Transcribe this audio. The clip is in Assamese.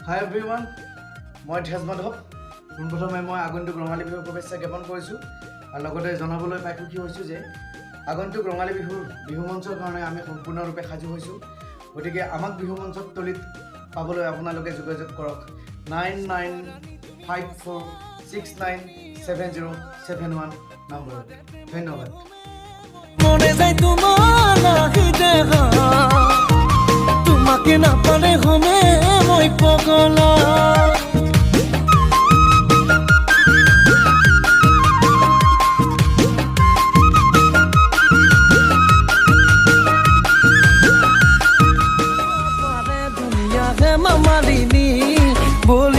হাই এভৰিৱান, মই ধেজ মাধৱ। পোনপ্ৰথমে মই আগন্তুক ৰঙালী বিহুৰ শুভেচ্ছা জ্ঞাপন কৰিছোঁ আৰু লগতে জনাবলৈ পাই সুখী হৈছোঁ যে আগন্তুক ৰঙালী বিহুৰ বিহু মঞ্চৰ কাৰণে আমি সম্পূৰ্ণৰূপে সাজু হৈছোঁ। গতিকে আমাক বিহু মঞ্চৰ তলিত পাবলৈ আপোনালোকে যোগাযোগ কৰক 9954697071 নম্বৰত। ধন্যবাদ। মনে যায় তোমাৰ দেখা তোমাকে না পাৰে হমে মই পগলা দুনিয়া হে মামালিনী বলি